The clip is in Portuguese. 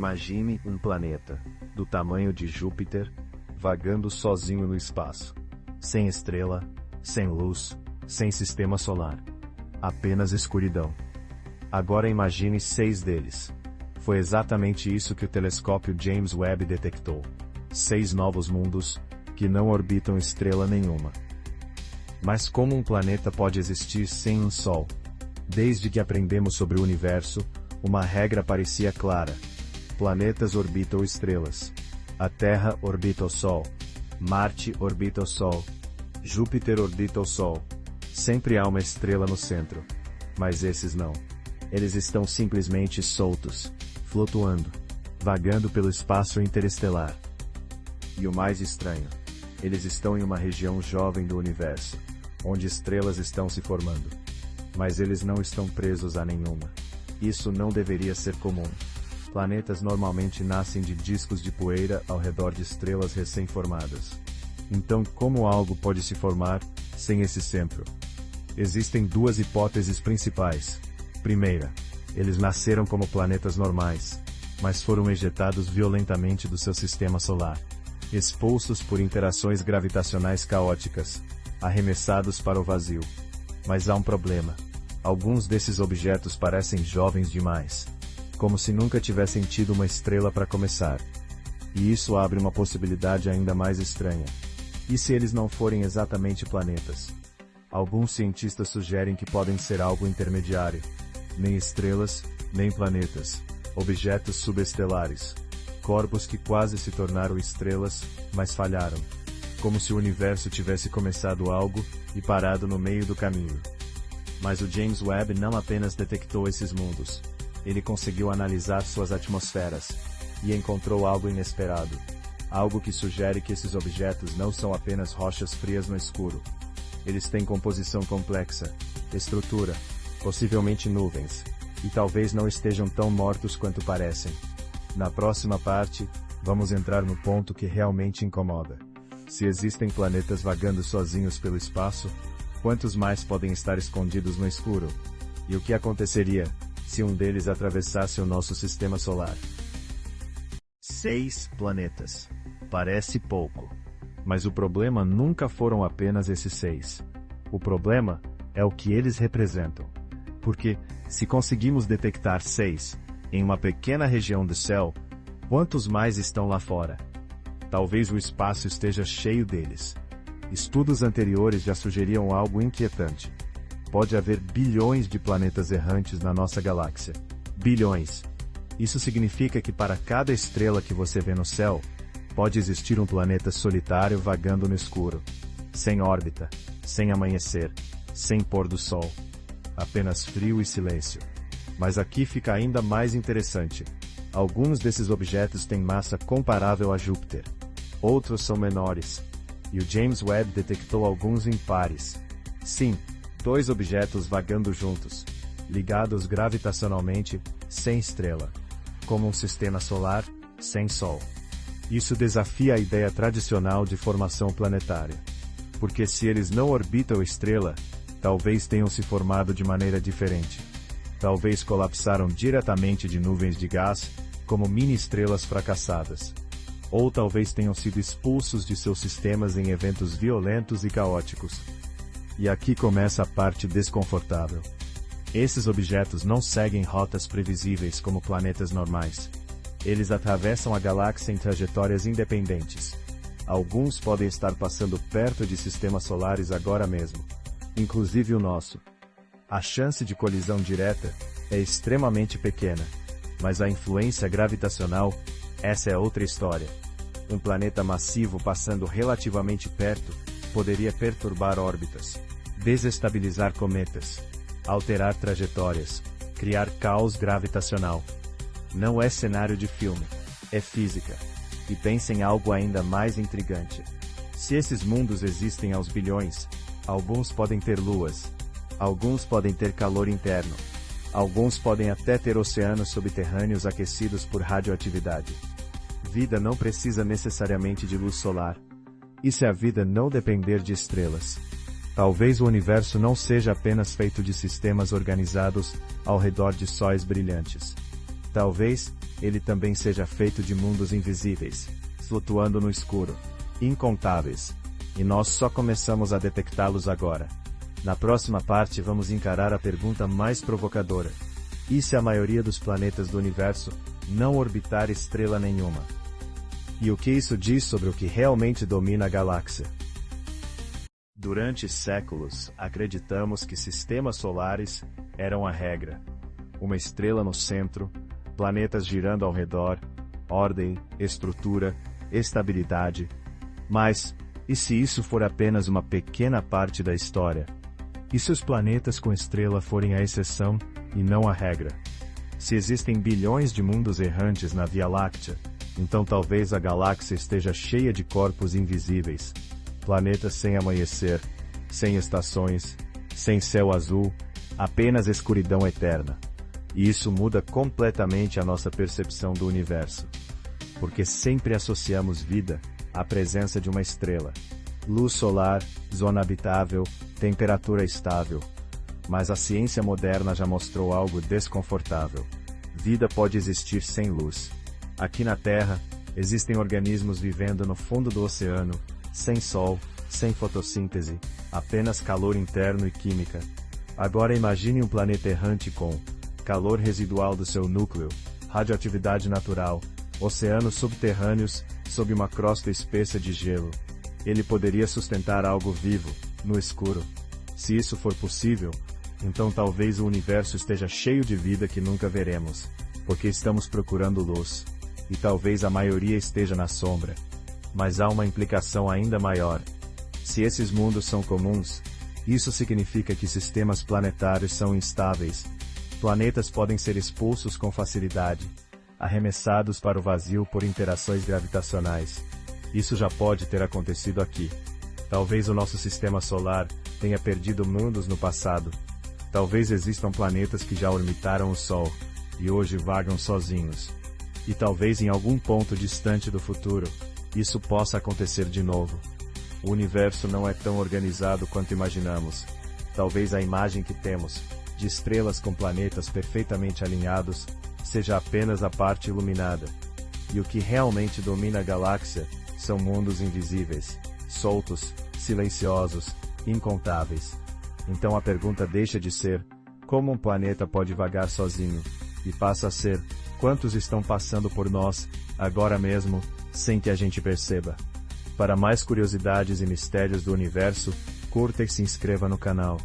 Imagine um planeta, do tamanho de Júpiter, vagando sozinho no espaço. Sem estrela, sem luz, sem sistema solar. Apenas escuridão. Agora imagine 6 deles. Foi exatamente isso que o telescópio James Webb detectou. 6 novos mundos, que não orbitam estrela nenhuma. Mas como um planeta pode existir sem um Sol? Desde que aprendemos sobre o universo, uma regra parecia clara. Planetas orbitam estrelas. A Terra orbita o Sol. Marte orbita o Sol. Júpiter orbita o Sol. Sempre há uma estrela no centro. Mas esses não. Eles estão simplesmente soltos, flutuando, vagando pelo espaço interestelar. E o mais estranho, eles estão em uma região jovem do universo, onde estrelas estão se formando. Mas eles não estão presos a nenhuma. Isso não deveria ser comum. Planetas normalmente nascem de discos de poeira ao redor de estrelas recém-formadas. Então, como algo pode se formar, sem esse centro? Existem 2 hipóteses principais. Primeira, eles nasceram como planetas normais, mas foram ejetados violentamente do seu sistema solar, expulsos por interações gravitacionais caóticas, arremessados para o vazio. Mas há um problema. Alguns desses objetos parecem jovens demais, como se nunca tivessem tido uma estrela para começar. E isso abre uma possibilidade ainda mais estranha. E se eles não forem exatamente planetas? Alguns cientistas sugerem que podem ser algo intermediário. Nem estrelas, nem planetas. Objetos subestelares. Corpos que quase se tornaram estrelas, mas falharam. Como se o universo tivesse começado algo, e parado no meio do caminho. Mas o James Webb não apenas detectou esses mundos. Ele conseguiu analisar suas atmosferas. E encontrou algo inesperado. Algo que sugere que esses objetos não são apenas rochas frias no escuro. Eles têm composição complexa, estrutura, possivelmente nuvens, e talvez não estejam tão mortos quanto parecem. Na próxima parte, vamos entrar no ponto que realmente incomoda. Se existem planetas vagando sozinhos pelo espaço, quantos mais podem estar escondidos no escuro? E o que aconteceria, se um deles atravessasse o nosso sistema solar? 6 planetas. Parece pouco. Mas o problema nunca foram apenas esses 6. O problema é o que eles representam. Porque, se conseguimos detectar 6, em uma pequena região do céu, quantos mais estão lá fora? Talvez o espaço esteja cheio deles. Estudos anteriores já sugeriam algo inquietante. Pode haver bilhões de planetas errantes na nossa galáxia. Bilhões. Isso significa que para cada estrela que você vê no céu, pode existir um planeta solitário vagando no escuro. Sem órbita, sem amanhecer, sem pôr do sol. Apenas frio e silêncio. Mas aqui fica ainda mais interessante. Alguns desses objetos têm massa comparável a Júpiter. Outros são menores. E o James Webb detectou alguns impares. Sim, 2 objetos vagando juntos, ligados gravitacionalmente, sem estrela. Como um sistema solar, sem Sol. Isso desafia a ideia tradicional de formação planetária. Porque se eles não orbitam estrela, talvez tenham se formado de maneira diferente. Talvez colapsaram diretamente de nuvens de gás, como mini-estrelas fracassadas. Ou talvez tenham sido expulsos de seus sistemas em eventos violentos e caóticos. E aqui começa a parte desconfortável. Esses objetos não seguem rotas previsíveis como planetas normais. Eles atravessam a galáxia em trajetórias independentes. Alguns podem estar passando perto de sistemas solares agora mesmo, inclusive o nosso. A chance de colisão direta é extremamente pequena, mas a influência gravitacional, essa é outra história. Um planeta massivo passando relativamente perto poderia perturbar órbitas, desestabilizar cometas, alterar trajetórias, criar caos gravitacional. Não é cenário de filme, é física. E pense em algo ainda mais intrigante. Se esses mundos existem aos bilhões, alguns podem ter luas, alguns podem ter calor interno, alguns podem até ter oceanos subterrâneos aquecidos por radioatividade. Vida não precisa necessariamente de luz solar. E se a vida não depender de estrelas? Talvez o universo não seja apenas feito de sistemas organizados ao redor de sóis brilhantes. Talvez, ele também seja feito de mundos invisíveis, flutuando no escuro, incontáveis. E nós só começamos a detectá-los agora. Na próxima parte vamos encarar a pergunta mais provocadora. E se a maioria dos planetas do universo não orbitar estrela nenhuma? E o que isso diz sobre o que realmente domina a galáxia? Durante séculos, acreditamos que sistemas solares eram a regra. Uma estrela no centro, planetas girando ao redor, ordem, estrutura, estabilidade. Mas, e se isso for apenas uma pequena parte da história? E se os planetas com estrela forem a exceção e não a regra? Se existem bilhões de mundos errantes na Via Láctea, então talvez a galáxia esteja cheia de corpos invisíveis. Planetas sem amanhecer, sem estações, sem céu azul, apenas escuridão eterna. E isso muda completamente a nossa percepção do universo. Porque sempre associamos vida à presença de uma estrela. Luz solar, zona habitável, temperatura estável. Mas a ciência moderna já mostrou algo desconfortável. Vida pode existir sem luz. Aqui na Terra, existem organismos vivendo no fundo do oceano, sem sol, sem fotossíntese, apenas calor interno e química. Agora imagine um planeta errante com calor residual do seu núcleo, radioatividade natural, oceanos subterrâneos, sob uma crosta espessa de gelo. Ele poderia sustentar algo vivo, no escuro. Se isso for possível, então talvez o universo esteja cheio de vida que nunca veremos, porque estamos procurando luz. E talvez a maioria esteja na sombra. Mas há uma implicação ainda maior. Se esses mundos são comuns, isso significa que sistemas planetários são instáveis. Planetas podem ser expulsos com facilidade, arremessados para o vazio por interações gravitacionais. Isso já pode ter acontecido aqui. Talvez o nosso sistema solar tenha perdido mundos no passado. Talvez existam planetas que já orbitaram o Sol, e hoje vagam sozinhos. E talvez em algum ponto distante do futuro, isso possa acontecer de novo. O universo não é tão organizado quanto imaginamos. Talvez a imagem que temos, de estrelas com planetas perfeitamente alinhados, seja apenas a parte iluminada. E o que realmente domina a galáxia são mundos invisíveis, soltos, silenciosos, incontáveis. Então a pergunta deixa de ser, como um planeta pode vagar sozinho, e passa a ser, quantos estão passando por nós, agora mesmo, sem que a gente perceba. Para mais curiosidades e mistérios do universo, curta e se inscreva no canal.